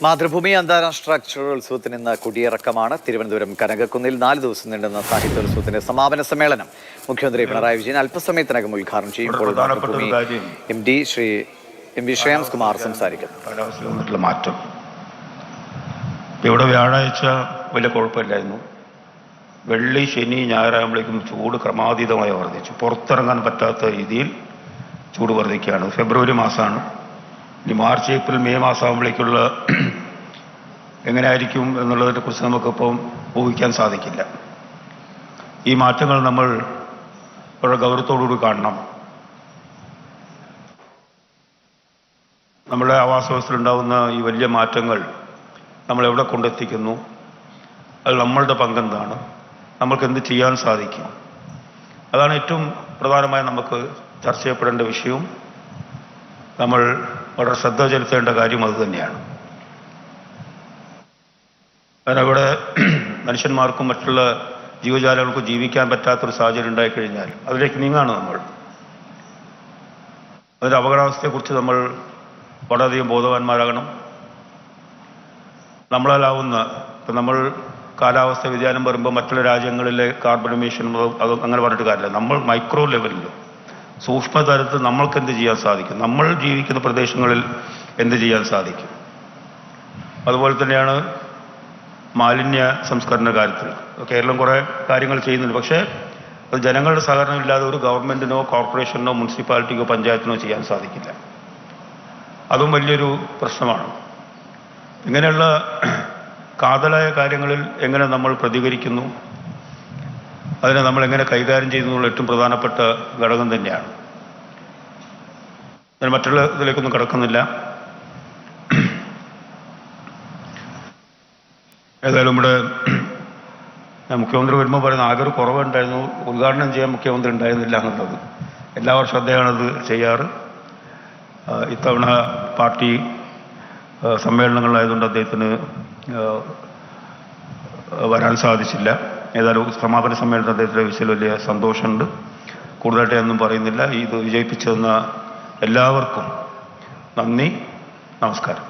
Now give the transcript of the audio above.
മാതൃഭൂമി അന്താരാഷ്ട്ര അക്ഷരോത്സവത്തിന് ഇന്ന് കൊടിയിറക്കമാണ്. തിരുവനന്തപുരം കനകക്കുന്നിൽ 4 ദിവസം നീണ്ടുന്ന സാഹിത്യോത്സവത്തിന്റെ സമാപന സമ്മേളനം മുഖ്യമന്ത്രി പിണറായി വിജയൻ അല്പസമയത്തിനകം ഉദ്ഘാടനം ചെയ്യുമ്പോൾ മാതൃഭൂമി MD ശ്രീ MV ശ്രേയാംസ് കുമാർ സംസാരിക്കുന്നു. മാറ്റം ഇവിടെ വ്യാഴാഴ്ച വലിയ കുഴപ്പമില്ലായിരുന്നു. വെള്ളി, ശനി, ഞായറാകുമ്പോഴേക്കും ചൂട് ക്രമാതീതമായി വർദ്ധിച്ചു. പുറത്തിറങ്ങാൻ പറ്റാത്ത രീതിയിൽ ചൂട് വർദ്ധിക്കുകയാണ്. ഫെബ്രുവരി മാസമാണ്. ഇനി മാർച്ച്, ഏപ്രിൽ, മെയ് മാസമാകുമ്പോഴേക്കുള്ള എങ്ങനെയായിരിക്കും എന്നുള്ളതിനെ കുറിച്ച് നമുക്കിപ്പം ഊഹിക്കാൻ സാധിക്കില്ല. ഈ മാറ്റങ്ങൾ നമ്മൾ വളരെ ഗൗരവത്തോടുകൂടി കാണണം. നമ്മുടെ ആവാസ വ്യവസ്ഥയിലുണ്ടാകുന്ന ഈ വലിയ മാറ്റങ്ങൾ നമ്മളെവിടെ കൊണ്ടെത്തിക്കുന്നു, അത് നമ്മളുടെ പങ്കെന്താണ്, നമ്മൾക്ക് എന്ത് ചെയ്യാൻ സാധിക്കും, അതാണ് ഏറ്റവും പ്രധാനമായി നമുക്ക് ചർച്ച ചെയ്യപ്പെടേണ്ട വിഷയവും നമ്മൾ വളരെ ശ്രദ്ധ ചെലുത്തേണ്ട കാര്യം അതുതന്നെയാണ്. കാരണം ഇവിടെ മനുഷ്യന്മാർക്കും മറ്റുള്ള ജീവജാലങ്ങൾക്കും ജീവിക്കാൻ പറ്റാത്തൊരു സാഹചര്യം ഉണ്ടായിക്കഴിഞ്ഞാൽ അതിലേക്ക് നീങ്ങാണ് നമ്മൾ. അതിൻ്റെ അപകടാവസ്ഥയെക്കുറിച്ച് നമ്മൾ വളരെയധികം ബോധവാന്മാരാകണം. നമ്മളാലാവുന്ന ഇപ്പം നമ്മൾ കാലാവസ്ഥ വ്യതിയാനം വരുമ്പോൾ മറ്റുള്ള രാജ്യങ്ങളിലെ കാർബൺ എമിഷൻ അത് അങ്ങനെ പറഞ്ഞിട്ട് കാര്യമില്ല. നമ്മൾ മൈക്രോ ലെവലിൽ സൂക്ഷ്മതലത്തിൽ നമ്മൾക്ക് എന്ത് ചെയ്യാൻ സാധിക്കും, നമ്മൾ ജീവിക്കുന്ന പ്രദേശങ്ങളിൽ എന്ത് ചെയ്യാൻ സാധിക്കും. അതുപോലെ തന്നെയാണ് മാലിന്യ സംസ്കരണ കാര്യത്തിൽ കേരളം കുറേ കാര്യങ്ങൾ ചെയ്യുന്നുണ്ട്. പക്ഷേ അത് ജനങ്ങളുടെ സഹകരണം ഇല്ലാതെ ഒരു ഗവൺമെൻറ്റിനോ കോർപ്പറേഷനോ മുനിസിപ്പാലിറ്റിക്കോ പഞ്ചായത്തിനോ ചെയ്യാൻ സാധിക്കില്ല. അതും വലിയൊരു പ്രശ്നമാണ്. ഇങ്ങനെയുള്ള കാതലായ കാര്യങ്ങളിൽ എങ്ങനെ നമ്മൾ പ്രതികരിക്കുന്നു, അതിനെ നമ്മൾ എങ്ങനെ കൈകാര്യം ചെയ്യുന്നുള്ള ഏറ്റവും പ്രധാനപ്പെട്ട ഘടകം തന്നെയാണ്. ഞാൻ മറ്റുള്ള ഇതിലേക്കൊന്നും കിടക്കുന്നില്ല. ഏതായാലും ഇവിടെ മുഖ്യമന്ത്രി വരുമ്പോൾ പറയുന്ന ആകെ ഒരു കുറവുണ്ടായിരുന്നു, ഉദ്ഘാടനം ചെയ്യാൻ മുഖ്യമന്ത്രി ഉണ്ടായിരുന്നില്ല എന്നുള്ളത്. എല്ലാ വർഷവും അദ്ദേഹമാണത് ചെയ്യാറ്. ഇത്തവണ പാർട്ടി സമ്മേളനങ്ങളായതുകൊണ്ട് അദ്ദേഹത്തിന് വരാൻ സാധിച്ചില്ല. ഏതായാലും സമാപന സമ്മേളനത്തിൽ അദ്ദേഹത്തിൻ്റെ വിഷയത്തിൽ വലിയ സന്തോഷമുണ്ട്. കൂടുതലായിട്ട് ഒന്നും പറയുന്നില്ല. ഇത് വിജയിപ്പിച്ചു തന്ന എല്ലാവർക്കും നന്ദി, നമസ്കാരം.